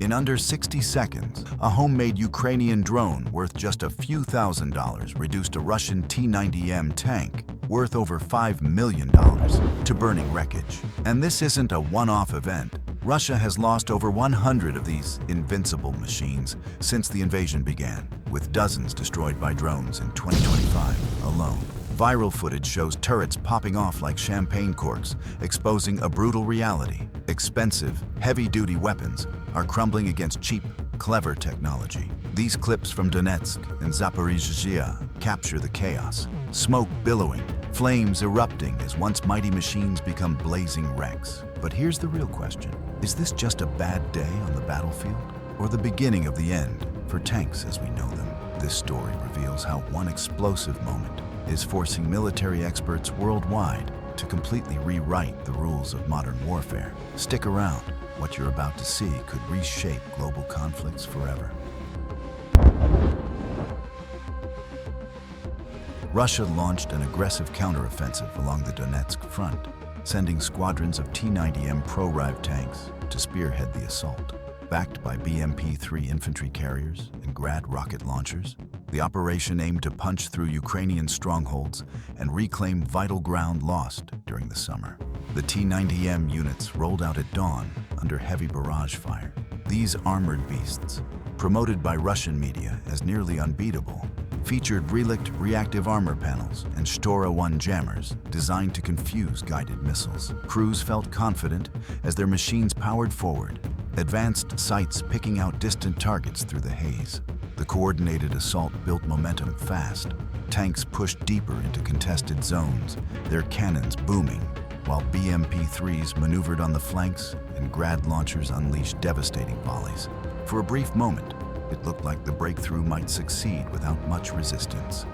In under 60 seconds, a homemade Ukrainian drone worth just a few $1,000s reduced a Russian T-90M tank worth over $5 million to burning wreckage. And this isn't a one-off event. Russia has lost over 100 of these invincible machines since the invasion began, with dozens destroyed by drones in 2025 alone. Viral footage shows turrets popping off like champagne corks, exposing a brutal reality. Expensive, heavy-duty weapons are crumbling against cheap, clever technology. These clips from Donetsk and Zaporizhzhia capture the chaos. Smoke billowing, flames erupting as once mighty machines become blazing wrecks. But here's the real question. Is this just a bad day on the battlefield, or the beginning of the end for tanks as we know them? This story reveals how one explosive moment is forcing military experts worldwide to completely rewrite the rules of modern warfare. Stick around. What you're about to see could reshape global conflicts forever. Russia launched an aggressive counteroffensive along the Donetsk front, sending squadrons of T-90M pro-rive tanks to spearhead the assault. Backed by BMP-3 infantry carriers and Grad rocket launchers, the operation aimed to punch through Ukrainian strongholds and reclaim vital ground lost during the summer. The T-90M units rolled out at dawn under heavy barrage fire. These armored beasts, promoted by Russian media as nearly unbeatable, featured relict reactive armor panels and Stora-1 jammers designed to confuse guided missiles. Crews felt confident as their machines powered forward, advanced sights picking out distant targets through the haze. The coordinated assault built momentum fast. Tanks pushed deeper into contested zones, their cannons booming, while BMP-3s maneuvered on the flanks and Grad launchers unleashed devastating volleys. For a brief moment, it looked like the breakthrough might succeed without much resistance.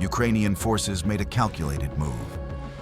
Ukrainian forces made a calculated move.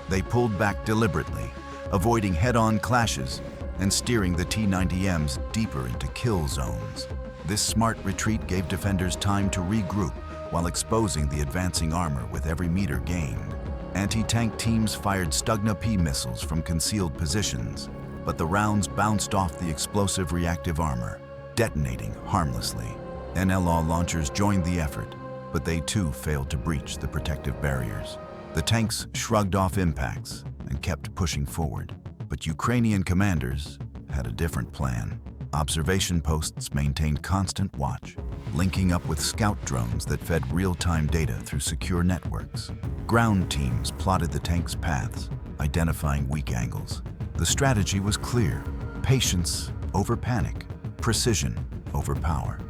They pulled back deliberately, avoiding head-on clashes and steering the T-90Ms deeper into kill zones. This smart retreat gave defenders time to regroup while exposing the advancing armor with every meter gained. Anti-tank teams fired Stugna-P missiles from concealed positions, but the rounds bounced off the explosive reactive armor, detonating harmlessly. NLAW launchers joined the effort, but they too failed to breach the protective barriers. The tanks shrugged off impacts and kept pushing forward. But Ukrainian commanders had a different plan. Observation posts maintained constant watch, linking up with scout drones that fed real-time data through secure networks. Ground teams plotted the tanks' paths, identifying weak angles. The strategy was clear: patience over panic, precision over power.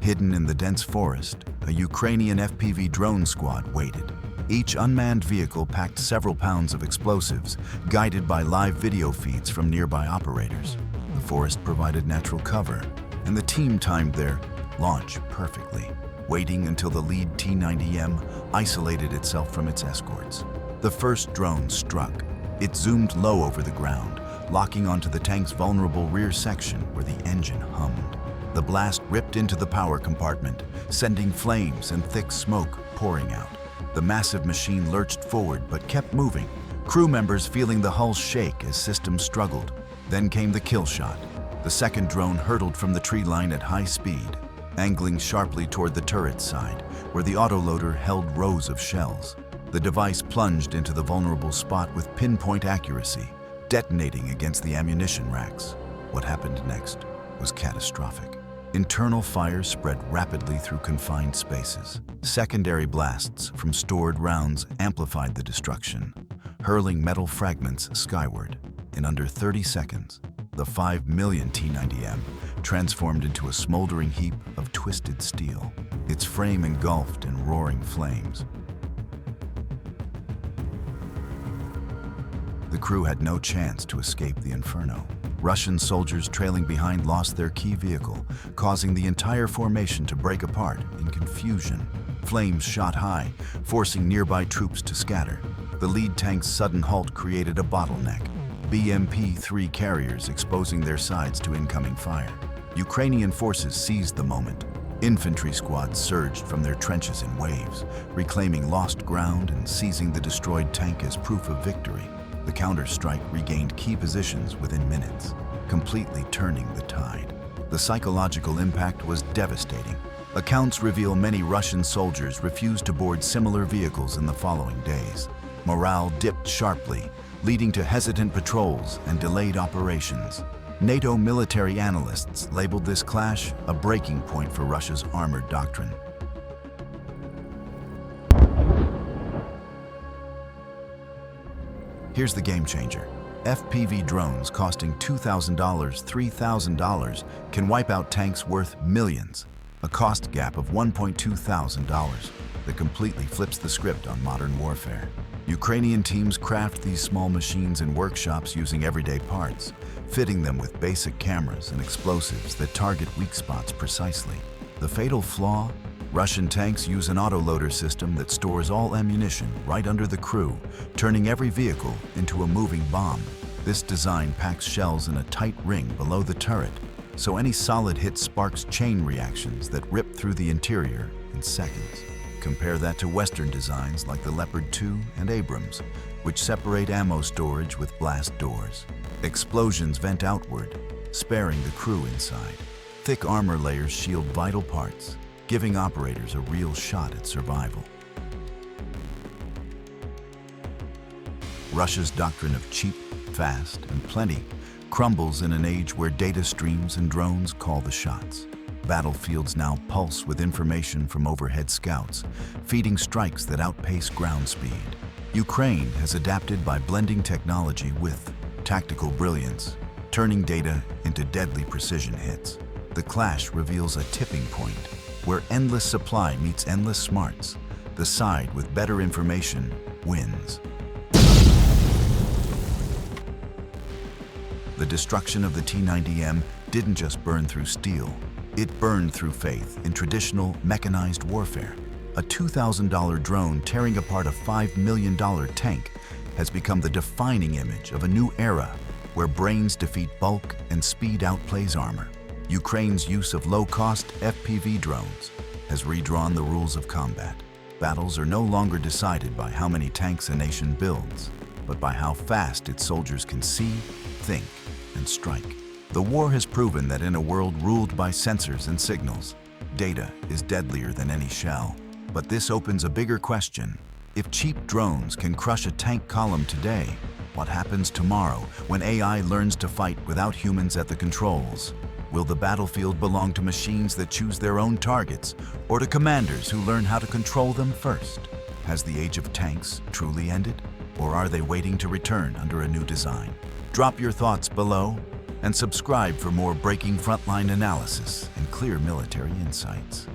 Hidden in the dense forest, a Ukrainian FPV drone squad waited. Each unmanned vehicle packed several pounds of explosives, guided by live video feeds from nearby operators. The forest provided natural cover, and the team timed their launch perfectly, waiting until the lead T-90M isolated itself from its escorts. The first drone struck. It zoomed low over the ground, locking onto the tank's vulnerable rear section where the engine hummed. The blast ripped into the power compartment, sending flames and thick smoke pouring out. The massive machine lurched forward but kept moving, crew members feeling the hull shake as systems struggled. Then came the kill shot. The second drone hurtled from the tree line at high speed, angling sharply toward the turret's side, where the autoloader held rows of shells. The device plunged into the vulnerable spot with pinpoint accuracy, detonating against the ammunition racks. What happened next was catastrophic. Internal fire spread rapidly through confined spaces. Secondary blasts from stored rounds amplified the destruction, hurling metal fragments skyward. In under 30 seconds, the 5 million T-90M transformed into a smoldering heap of twisted steel, its frame engulfed in roaring flames. The crew had no chance to escape the inferno. Russian soldiers trailing behind lost their key vehicle, causing the entire formation to break apart in confusion. Flames shot high, forcing nearby troops to scatter. The lead tank's sudden halt created a bottleneck, BMP-3 carriers exposing their sides to incoming fire. Ukrainian forces seized the moment. Infantry squads surged from their trenches in waves, reclaiming lost ground and seizing the destroyed tank as proof of victory. The counter-strike regained key positions within minutes, completely turning the tide. The psychological impact was devastating. Accounts reveal many Russian soldiers refused to board similar vehicles in the following days. Morale dipped sharply, leading to hesitant patrols and delayed operations. NATO military analysts labeled this clash a breaking point for Russia's armored doctrine. Here's the game changer. FPV drones costing $2,000, $3,000 can wipe out tanks worth millions, a cost gap of $1.2 thousand that completely flips the script on modern warfare. Ukrainian teams craft these small machines in workshops using everyday parts, fitting them with basic cameras and explosives that target weak spots precisely. The fatal flaw? Russian tanks use an autoloader system that stores all ammunition right under the crew, turning every vehicle into a moving bomb. This design packs shells in a tight ring below the turret, so any solid hit sparks chain reactions that rip through the interior in seconds. Compare that to Western designs like the Leopard 2 and Abrams, which separate ammo storage with blast doors. Explosions vent outward, sparing the crew inside. Thick armor layers shield vital parts, giving operators a real shot at survival. Russia's doctrine of cheap, fast, and plenty crumbles in an age where data streams and drones call the shots. Battlefields now pulse with information from overhead scouts, feeding strikes that outpace ground speed. Ukraine has adapted by blending technology with tactical brilliance, turning data into deadly precision hits. The clash reveals a tipping point where endless supply meets endless smarts. The side with better information wins. The destruction of the T-90M didn't just burn through steel. It burned through faith in traditional mechanized warfare. A $2,000 drone tearing apart a $5 million tank has become the defining image of a new era where brains defeat bulk and speed outplays armor. Ukraine's use of low-cost FPV drones has redrawn the rules of combat. Battles are no longer decided by how many tanks a nation builds, but by how fast its soldiers can see, think, and strike. The war has proven that in a world ruled by sensors and signals, data is deadlier than any shell. But this opens a bigger question. If cheap drones can crush a tank column today, what happens tomorrow when AI learns to fight without humans at the controls? Will the battlefield belong to machines that choose their own targets, or to commanders who learn how to control them first? Has the age of tanks truly ended, or are they waiting to return under a new design? Drop your thoughts below and subscribe for more breaking frontline analysis and clear military insights.